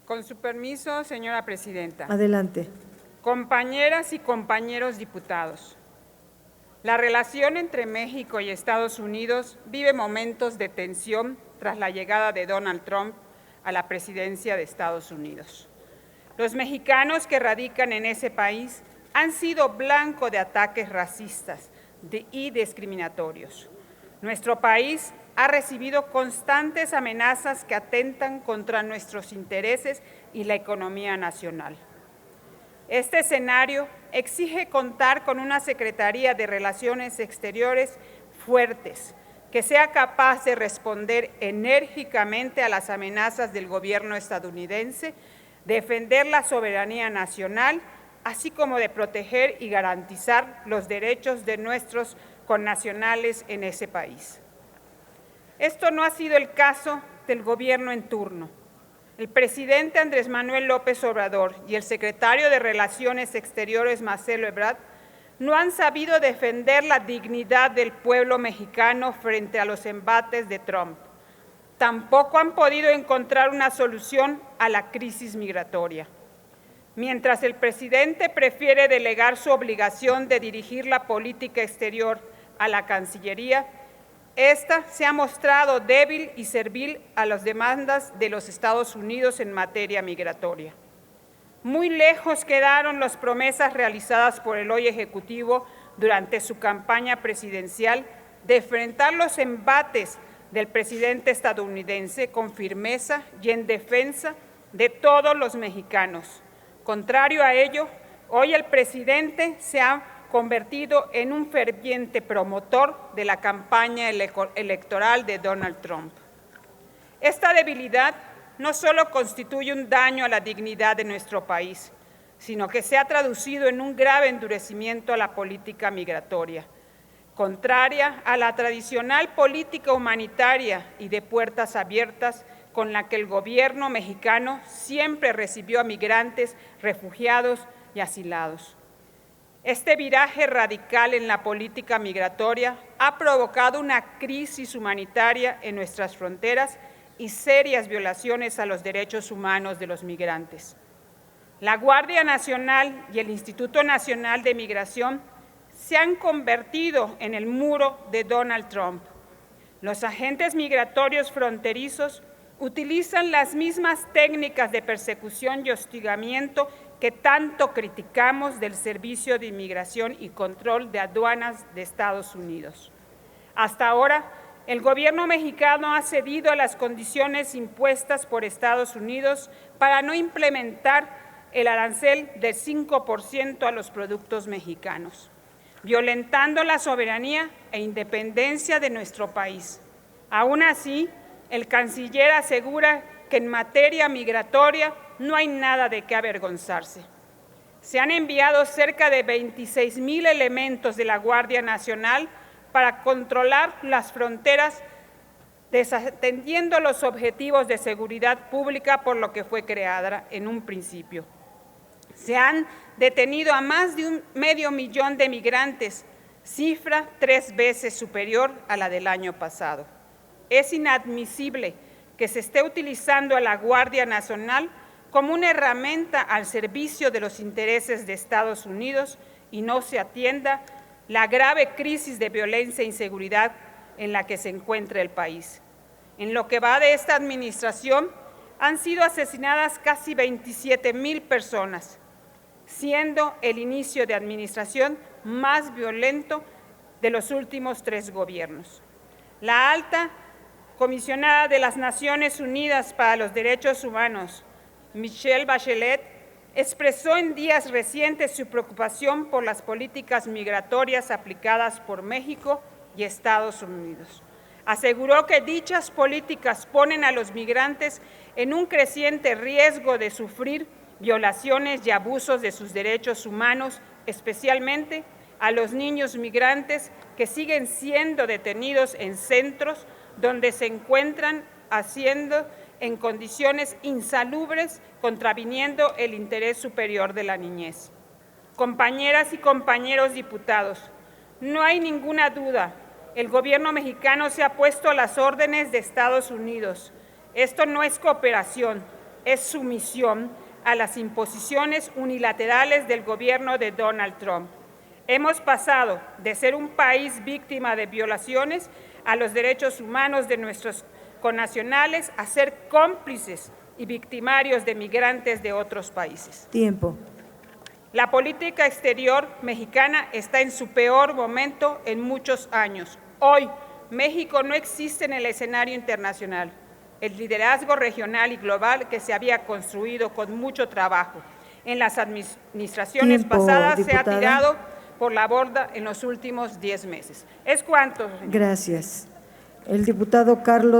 Con su permiso, señora presidenta. Adelante. Compañeras y compañeros diputados, la relación entre México y Estados Unidos vive momentos de tensión tras la llegada de Donald Trump a la presidencia de Estados Unidos. Los mexicanos que radican en ese país han sido blanco de ataques racistas y discriminatorios. Nuestro país ha recibido constantes amenazas que atentan contra nuestros intereses y la economía nacional. Este escenario exige contar con una Secretaría de Relaciones Exteriores fuertes, que sea capaz de responder enérgicamente a las amenazas del gobierno estadounidense, defender la soberanía nacional, así como de proteger y garantizar los derechos de nuestros connacionales en ese país. Esto no ha sido el caso del gobierno en turno. El presidente Andrés Manuel López Obrador y el secretario de Relaciones Exteriores, Marcelo Ebrard, no han sabido defender la dignidad del pueblo mexicano frente a los embates de Trump. Tampoco han podido encontrar una solución a la crisis migratoria. Mientras el presidente prefiere delegar su obligación de dirigir la política exterior a la Cancillería, esta se ha mostrado débil y servil a las demandas de los Estados Unidos en materia migratoria. Muy lejos quedaron las promesas realizadas por el hoy Ejecutivo durante su campaña presidencial de enfrentar los embates del presidente estadounidense con firmeza y en defensa de todos los mexicanos. Contrario a ello, hoy el presidente se ha convertido en un ferviente promotor de la campaña electoral de Donald Trump. Esta debilidad no solo constituye un daño a la dignidad de nuestro país, sino que se ha traducido en un grave endurecimiento a la política migratoria, contraria a la tradicional política humanitaria y de puertas abiertas con la que el gobierno mexicano siempre recibió a migrantes, refugiados y asilados. Este viraje radical en la política migratoria ha provocado una crisis humanitaria en nuestras fronteras y serias violaciones a los derechos humanos de los migrantes. La Guardia Nacional y el Instituto Nacional de Migración se han convertido en el muro de Donald Trump. Los agentes migratorios fronterizos utilizan las mismas técnicas de persecución y hostigamiento que tanto criticamos del Servicio de Inmigración y Control de Aduanas de Estados Unidos. Hasta ahora, el gobierno mexicano ha cedido a las condiciones impuestas por Estados Unidos para no implementar el arancel del 5% a los productos mexicanos, violentando la soberanía e independencia de nuestro país. Aún así, el canciller asegura que en materia migratoria no hay nada de qué avergonzarse. Se han enviado cerca de 26,000 elementos de la Guardia Nacional para controlar las fronteras, desatendiendo los objetivos de seguridad pública por lo que fue creada en un principio. Se han detenido a más de 500,000 de migrantes, cifra 3 veces superior a la del año pasado. Es inadmisible que se esté utilizando a la Guardia Nacional como una herramienta al servicio de los intereses de Estados Unidos y no se atienda la grave crisis de violencia e inseguridad en la que se encuentra el país. En lo que va de esta administración, han sido asesinadas casi 27,000 personas, siendo el inicio de administración más violento de los últimos 3 gobiernos. La alta comisionada de las Naciones Unidas para los Derechos Humanos, Michelle Bachelet, expresó en días recientes su preocupación por las políticas migratorias aplicadas por México y Estados Unidos. Aseguró que dichas políticas ponen a los migrantes en un creciente riesgo de sufrir violaciones y abusos de sus derechos humanos, especialmente a los niños migrantes que siguen siendo detenidos en centros donde se encuentran haciendo en condiciones insalubres, contraviniendo el interés superior de la niñez. Compañeras y compañeros diputados, no hay ninguna duda, el gobierno mexicano se ha puesto a las órdenes de Estados Unidos. Esto no es cooperación, es sumisión a las imposiciones unilaterales del gobierno de Donald Trump. Hemos pasado de ser un país víctima de violaciones a los derechos humanos de nuestros connacionales a ser cómplices y victimarios de migrantes de otros países. Tiempo. La política exterior mexicana está en su peor momento en muchos años. Hoy, México no existe en el escenario internacional. El liderazgo regional y global que se había construido con mucho trabajo en las administraciones pasadas diputada. se ha tirado por la borda en los últimos 10 meses. Es cuanto, señor. Gracias. El diputado Carlos